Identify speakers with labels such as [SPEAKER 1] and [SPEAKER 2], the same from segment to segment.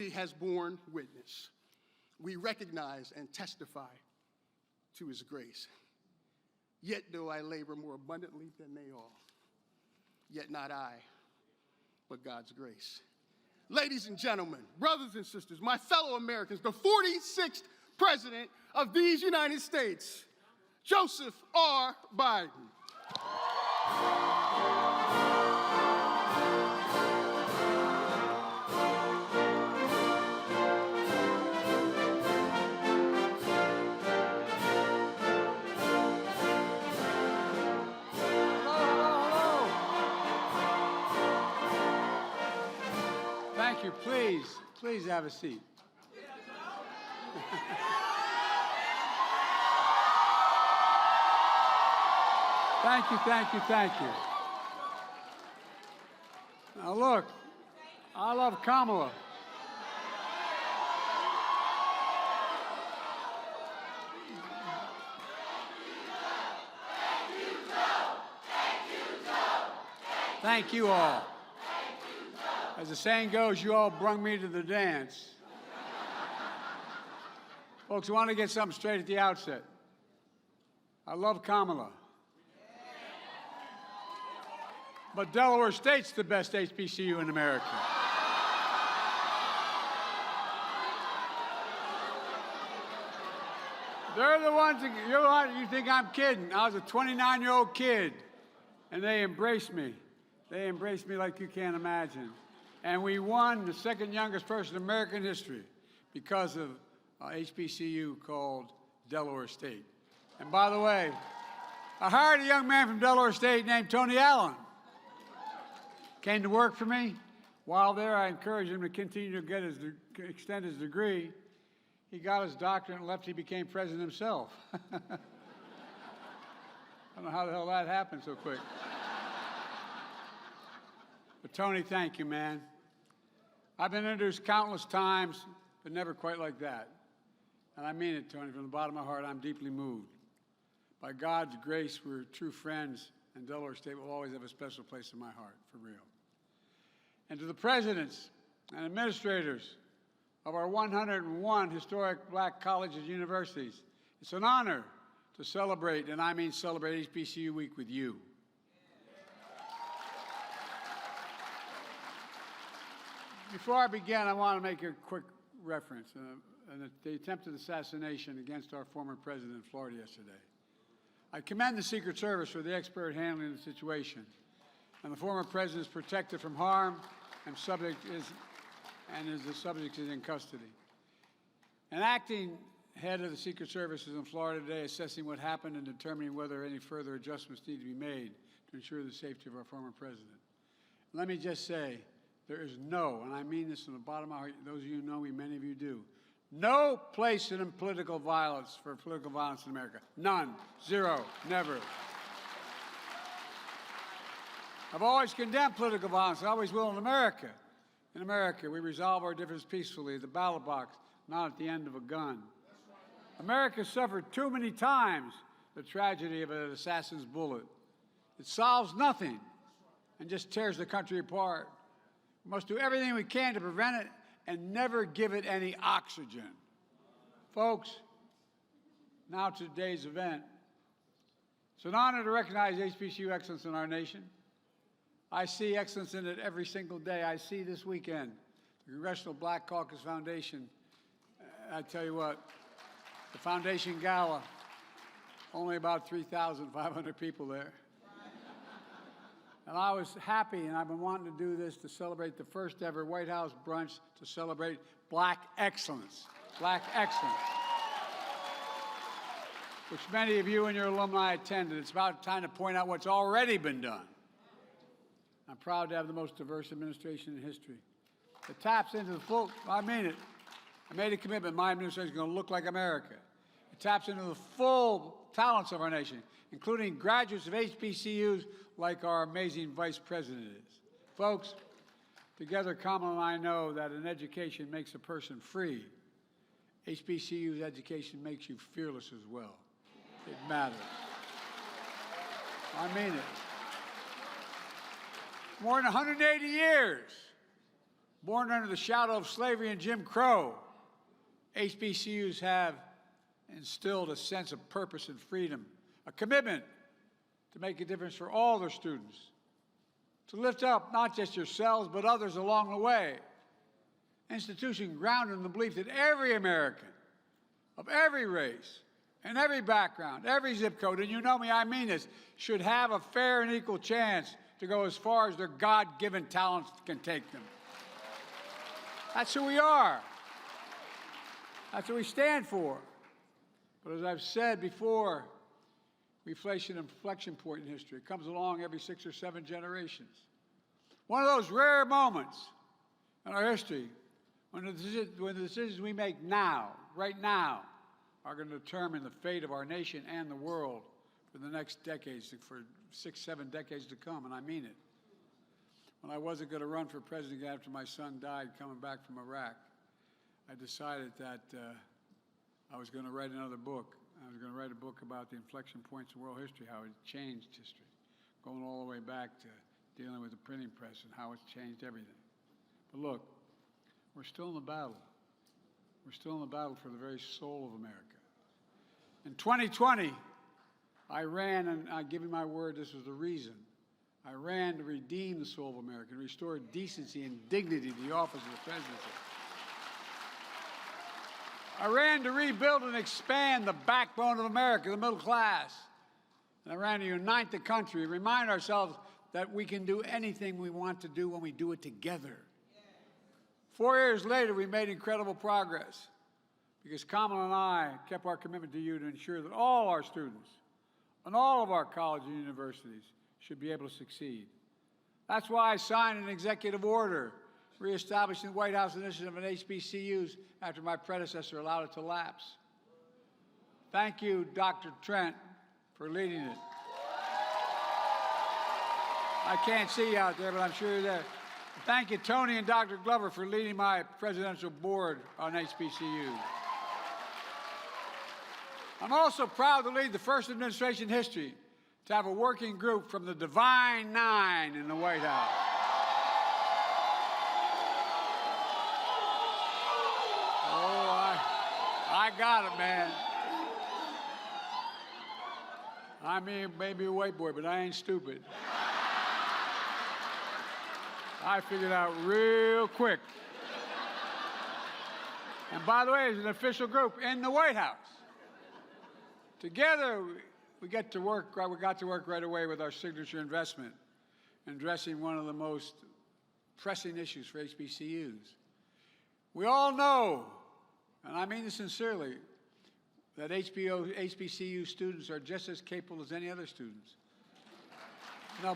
[SPEAKER 1] history has borne witness. We recognize and testify to his grace. Yet do I labor more abundantly than they all. Yet not I, but God's grace. Ladies and gentlemen, brothers and sisters, my fellow Americans, the 46th President of these United States, Joseph R. Biden.
[SPEAKER 2] Thank you. Please have a seat. Thank you. Now look, I love Kamala. Thank you all. As the saying goes, you all brung me to the dance. Folks, I want to get something straight at the outset. I love Kamala. But Delaware State's the best HBCU in America. They're the ones that, you think I'm kidding. I was a 29-year-old kid, and they embraced me. They embraced me like you can't imagine. And we won the second youngest person in American history because of HBCU called Delaware State. And by the way, I hired a young man from Delaware State named Tony Allen. Came to work for me. While there, I encouraged him to continue to extend his degree. He got his doctorate and left. He became president himself. I don't know how the hell that happened so quick. But Tony, thank you, man. I've been introduced countless times, but never quite like that. And I mean it, Tony, from the bottom of my heart, I'm deeply moved. By God's grace, we're true friends, and Delaware State will always have a special place in my heart, for real. And to the presidents and administrators of our 101 historic black colleges and universities, it's an honor to celebrate, and I mean celebrate HBCU Week with you. Before I begin, I want to make a quick reference. The attempted assassination against our former president in Florida yesterday. I commend the Secret Service for the expert handling of the situation. And the former president is protected from harm, and the subject is in custody. An acting head of the Secret Service is in Florida today assessing what happened and determining whether any further adjustments need to be made to ensure the safety of our former president. Let me just say, there is no, and I mean this from the bottom of my heart, those of you who know me, many of you do, no place in political violence for political violence in America. None. Zero. Never. I've always condemned political violence. I always will in America. In America, we resolve our differences peacefully at the ballot box, not at the end of a gun. America suffered too many times the tragedy of an assassin's bullet. It solves nothing and just tears the country apart. We must do everything we can to prevent it and never give it any oxygen. Folks, now to today's event. It's an honor to recognize HBCU excellence in our nation. I see excellence in it every single day. I see this weekend the Congressional Black Caucus Foundation. I tell you what, the foundation gala, only about 3,500 people there. And I was happy, and I've been wanting to do this to celebrate the first ever White House brunch to celebrate black excellence. Black excellence. Which many of you and your alumni attended. It's about time to point out what's already been done. I'm proud to have the most diverse administration in history. It taps into the full, I mean it. I made a commitment my administration is going to look like America. It taps into the full talents of our nation, including graduates of HBCUs like our amazing Vice President is. Folks, together, Kamala and I know that an education makes a person free. HBCU's education makes you fearless as well. It matters. I mean it. More than 180 years Born under the shadow of slavery and Jim Crow, HBCUs have instilled a sense of purpose and freedom, a commitment to make a difference for all their students, to lift up not just yourselves but others along the way. Institution grounded in the belief that every American of every race and every background, every zip code, and you know me, I mean this, should have a fair and equal chance to go as far as their God-given talents can take them. That's who we are. That's what we stand for. But as I've said before, we face an inflection point in history. It comes along every 6 or 7 generations. One of those rare moments in our history when the decisions we make now, right now, are going to determine the fate of our nation and the world for the next decades, for 6, 7 decades to come, and I mean it. When I wasn't going to run for president after my son died coming back from Iraq, I decided that I was going to write another book. I was going to write a book about the inflection points in world history, how it changed history, going all the way back to dealing with the printing press and how it's changed everything. But look, we're still in the battle. We're still in the battle for the very soul of America. In 2020, I ran, and I give you my word, this was the reason. I ran to redeem the soul of America and restore decency and dignity to the office of the presidency. I ran to rebuild and expand the backbone of America, the middle class. And I ran to unite the country, remind ourselves that we can do anything we want to do when we do it together. 4 years later, we made incredible progress because Kamala and I kept our commitment to you to ensure that all our students and all of our colleges and universities should be able to succeed. That's why I signed an executive order reestablishing the White House initiative on HBCUs after my predecessor allowed it to lapse. Thank you, Dr. Trent, for leading it. I can't see you out there, but I'm sure you're there. Thank you, Tony and Dr. Glover, for leading my presidential board on HBCUs. I'm also proud to lead the first administration in history to have a working group from the Divine Nine in the White House. I got it, man. I mean, maybe a white boy, but I ain't stupid. I figured out real quick. And by the way, it's an official group in the White House. Together, we got to work right away with our signature investment in addressing one of the most pressing issues for HBCUs. We all know, and I mean this sincerely, that HBCU students are just as capable as any other students. No,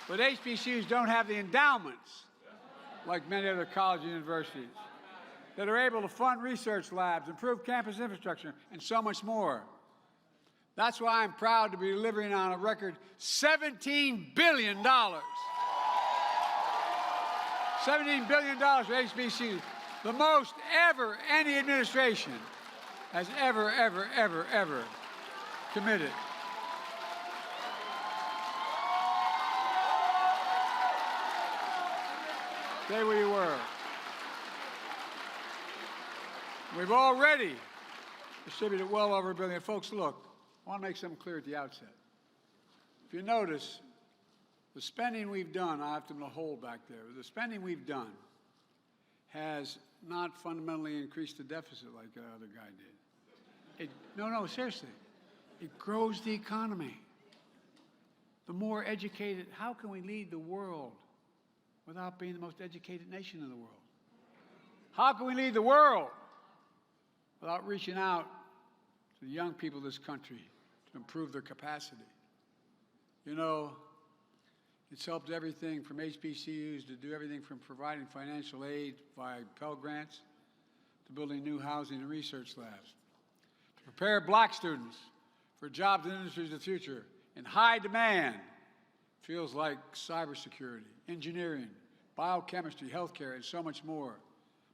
[SPEAKER 2] but HBCUs don't have the endowments like many other colleges and universities that are able to fund research labs, improve campus infrastructure, and so much more. That's why I'm proud to be delivering on a record $17 billion. $17 billion for HBCUs, the most ever any administration has ever committed. Stay where you were. We've already distributed well over $1 billion. Folks, look, I want to make something clear at the outset. If you notice, the spending we've done, I have to hold back there, the spending we've done has not fundamentally increased the deficit like the other guy did. No, seriously. It grows the economy. The more educated, how can we lead the world without being the most educated nation in the world? How can we lead the world without reaching out to the young people of this country to improve their capacity? You know, it's helped everything from HBCUs to do everything from providing financial aid via Pell Grants to building new housing and research labs, to prepare black students for jobs and industries of the future in high demand fields like cybersecurity, engineering, biochemistry, healthcare, and so much more.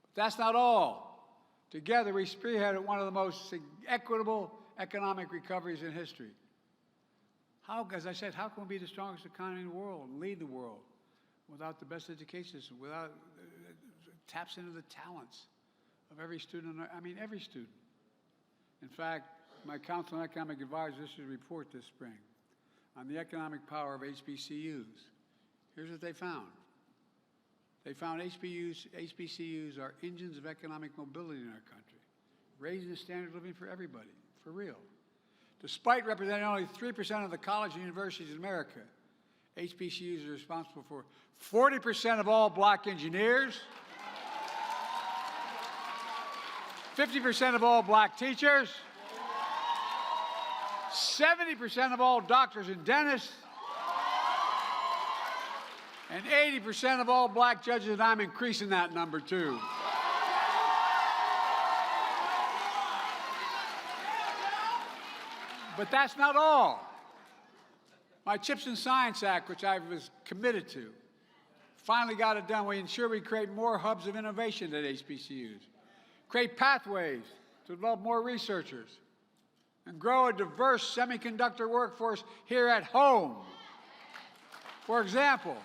[SPEAKER 2] But that's not all. Together, we spearheaded one of the most equitable economic recoveries in history. As I said, how can we be the strongest economy in the world and lead the world without the best education system, without taps into the talents of every student, every student. In fact, my Council on Economic Advisors issued a report this spring on the economic power of HBCUs. Here's what they found. They found HBCUs are engines of economic mobility in our country, raising the standard of living for everybody, for real. Despite representing only 3% of the colleges and universities in America, HBCUs are responsible for 40% of all black engineers, 50% of all black teachers, 70% of all doctors and dentists, and 80% of all black judges, and I'm increasing that number too. But that's not all. My CHIPS and Science Act, which I was committed to, finally got it done. We ensure we create more hubs of innovation at HBCUs, create pathways to develop more researchers, and grow a diverse semiconductor workforce here at home. For example,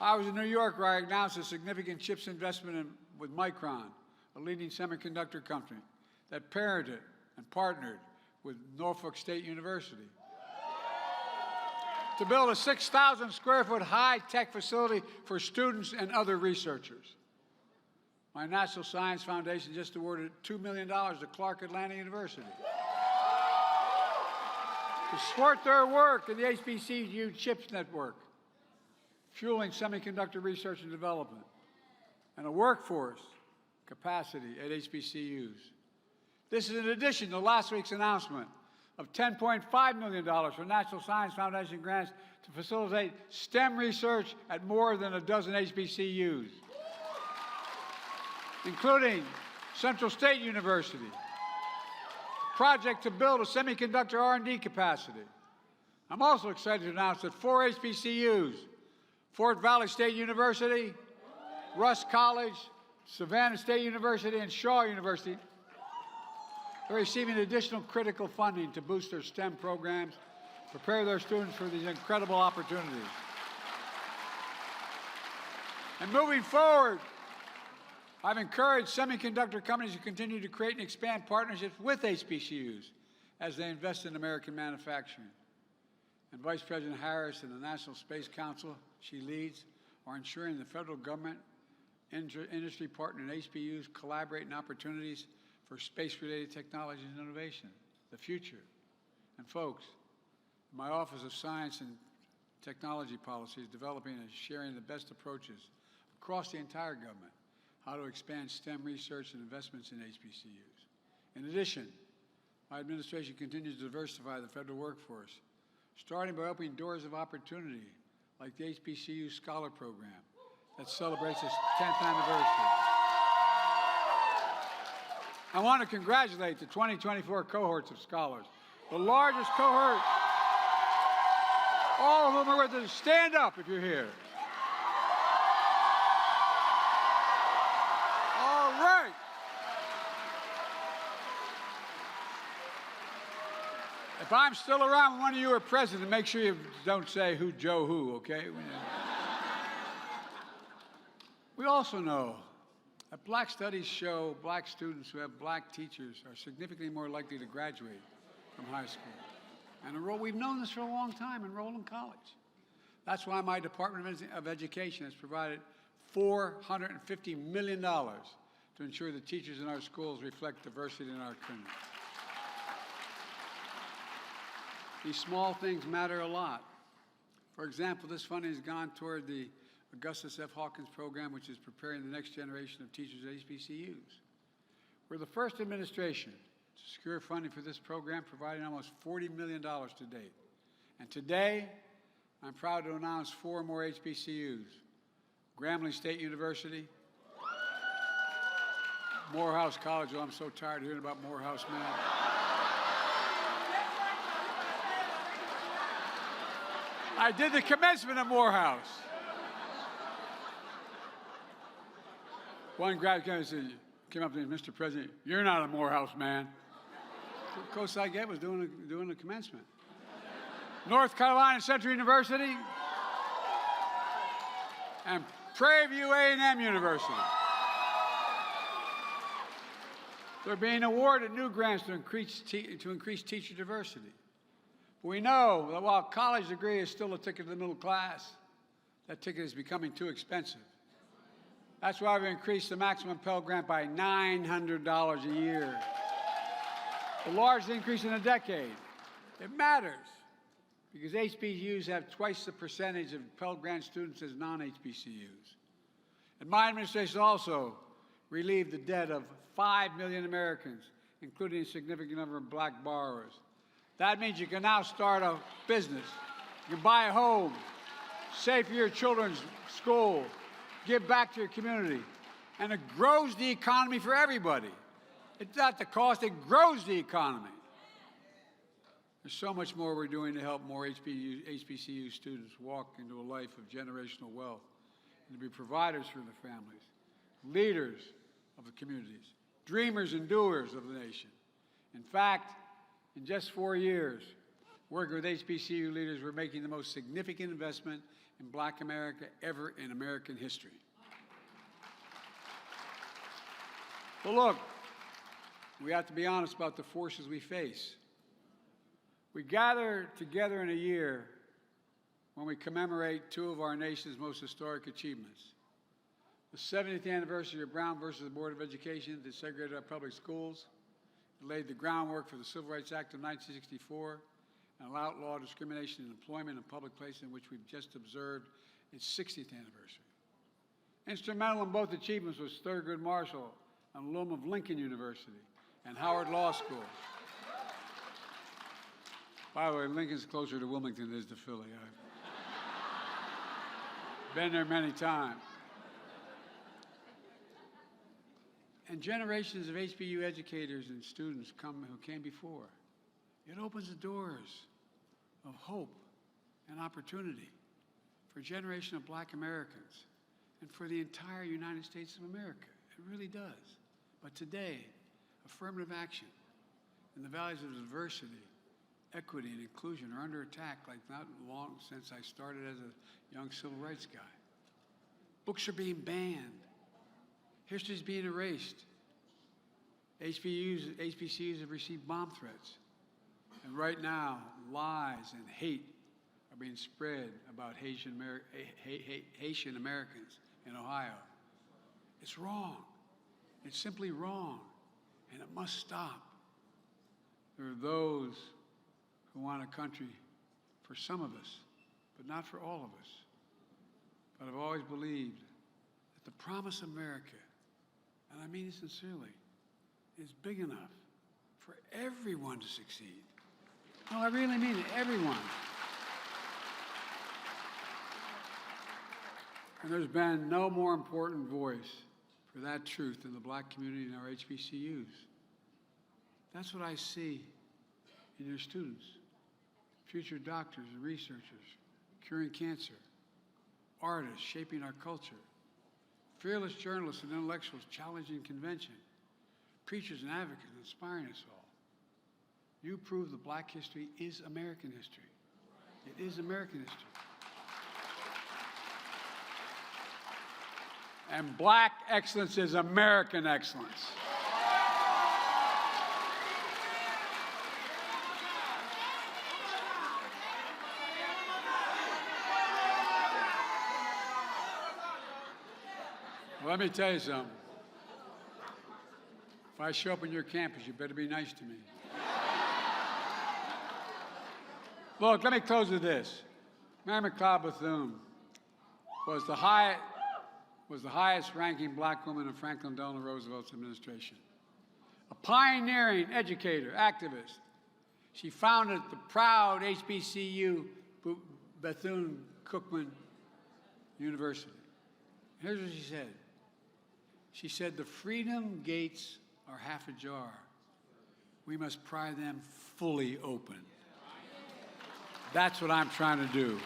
[SPEAKER 2] I was in New York where I announced a significant CHIPS investment with Micron, a leading semiconductor company that parented and partnered with Norfolk State University to build a 6,000 square foot high-tech facility for students and other researchers. My National Science Foundation just awarded $2 million to Clark Atlanta University to support their work in the HBCU CHIPS network, fueling semiconductor research and development, and a workforce capacity at HBCUs. This is in addition to last week's announcement of $10.5 million for National Science Foundation grants to facilitate STEM research at more than a dozen HBCUs, including Central State University, a project to build a semiconductor R&D capacity. I'm also excited to announce that 4 HBCUs, Fort Valley State University, Russ College, Savannah State University, and Shaw University, are receiving additional critical funding to boost their STEM programs, prepare their students for these incredible opportunities. And moving forward, I've encouraged semiconductor companies to continue to create and expand partnerships with HBCUs as they invest in American manufacturing. And Vice President Harris and the National Space Council she leads are ensuring the federal government, industry partner, and HBCUs collaborate in opportunities for space-related technologies and innovation, the future. And folks, my Office of Science and Technology Policy is developing and sharing the best approaches across the entire government, how to expand STEM research and investments in HBCUs. In addition, my administration continues to diversify the federal workforce, starting by opening doors of opportunity like the HBCU Scholar Program that celebrates its 10th anniversary. I want to congratulate the 2024 cohorts of scholars, the largest cohort, all of whom are with us. Stand up if you're here. All right. If I'm still around when one of you are president, make sure you don't say who Joe who, okay? We also know that black studies show black students who have black teachers are significantly more likely to graduate from high school and enroll. We've known this for a long time, enroll in college. That's why my Department of Education has provided $450 million to ensure the teachers in our schools reflect diversity in our community. These small things matter a lot. For example, this funding has gone toward the Augustus F. Hawkins program, which is preparing the next generation of teachers at HBCUs. We're the first administration to secure funding for this program, providing almost $40 million to date. And today, I'm proud to announce 4 more HBCUs: Grambling State University, Morehouse College. Oh, I'm so tired of hearing about Morehouse, man. I did the commencement at Morehouse. One grad came up to me, Mr. President, you're not a Morehouse man. The closest I get was doing the commencement. North Carolina Central University, and Prairie View A&M University. They're being awarded new grants to increase teacher diversity. But we know that while a college degree is still a ticket to the middle class, that ticket is becoming too expensive. That's why we've increased the maximum Pell Grant by $900 a year, the largest increase in a decade. It matters because HBCUs have twice the percentage of Pell Grant students as non-HBCUs. And my administration also relieved the debt of 5 million Americans, including a significant number of black borrowers. That means you can now start a business, you can buy a home, save for your children's school, give back to your community, and it grows the economy for everybody. It's not the cost, it grows the economy. There's so much more we're doing to help more HBCU students walk into a life of generational wealth and to be providers for their families, leaders of the communities, dreamers and doers of the nation. In fact, in just 4 years, working with HBCU leaders, we're making the most significant investment in Black America ever in American history. But look, we have to be honest about the forces we face. We gather together in a year when we commemorate two of our nation's most historic achievements. The 70th anniversary of Brown versus the Board of Education that segregated our public schools. It laid the groundwork for the Civil Rights Act of 1964 and outlawed discrimination in employment and public places, in which we've just observed its 60th anniversary. Instrumental in both achievements was Thurgood Marshall, an alum of Lincoln University and Howard Law School. By the way, Lincoln's closer to Wilmington than it is to Philly. I've been there many times. And generations of HBCU educators and students who came before. It opens the doors of hope and opportunity for a generation of Black Americans and for the entire United States of America. It really does. But today, affirmative action and the values of diversity, equity, and inclusion are under attack like not long since I started as a young civil rights guy. Books are being banned. History is being erased. HBCUs have received bomb threats. And right now, lies and hate are being spread about Haitian Americans in Ohio. It's wrong. It's simply wrong. And it must stop. There are those who want a country for some of us, but not for all of us. But I've always believed that the promise of America, and I mean it sincerely, is big enough for everyone to succeed. No, I really mean it, everyone. And there's been no more important voice for that truth than the Black community in our HBCUs. That's what I see in your students. Future doctors and researchers, curing cancer, artists shaping our culture, fearless journalists and intellectuals challenging convention, preachers and advocates inspiring us all. You prove that Black history is American history. It is American history. And Black excellence is American excellence. Let me tell you something. If I show up on your campus, you better be nice to me. Look, let me close with this. Mary McLeod Bethune was the highest-ranking Black woman in Franklin Delano Roosevelt's administration. A pioneering educator, activist. She founded the proud HBCU Bethune-Cookman University. Here's what she said. She said, "The freedom gates are half ajar. We must pry them fully open." That's what I'm trying to do.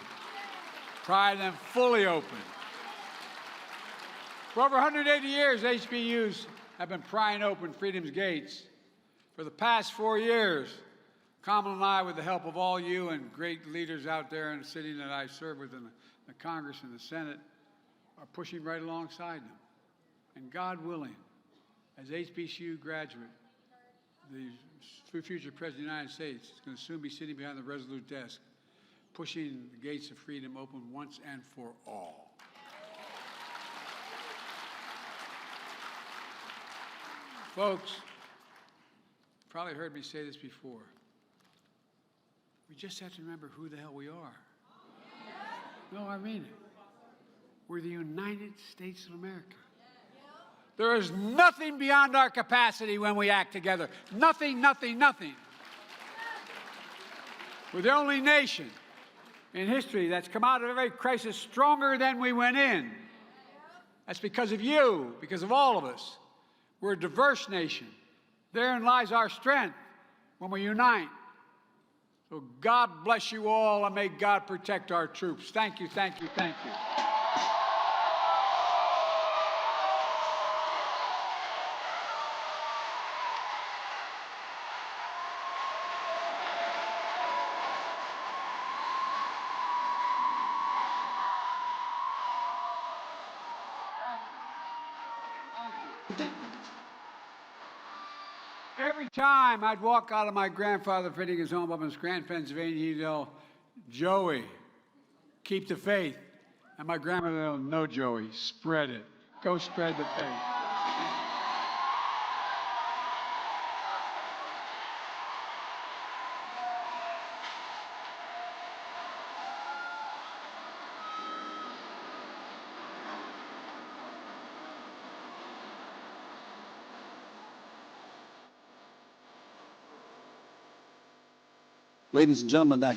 [SPEAKER 2] Pry them fully open. For over 180 years, HBCUs have been prying open freedom's gates. For the past 4 years, Kamala and I, with the help of all you and great leaders out there in the city that I serve with in the Congress and the Senate, are pushing right alongside them. And God willing, as HBCU graduate, the future President of the United States is going to soon be sitting behind the Resolute desk, pushing the gates of freedom open once and for all. Folks, you've probably heard me say this before. We just have to remember who the hell we are. No, I mean it. We're the United States of America. There is nothing beyond our capacity when we act together. Nothing, nothing, nothing. We're the only nation in history that's come out of every crisis stronger than we went in. That's because of you, because of all of us. We're a diverse nation. Therein lies our strength when we unite. So God bless you all, and may God protect our troops. Thank you, thank you, thank you. Every time I'd walk out of my grandfather Finnegan's home up in Scranton, Pennsylvania, he'd yell, "Joey, keep the faith." And my grandmother would yell, "No, Joey, spread it. Go spread the faith."
[SPEAKER 3] Ladies and gentlemen, that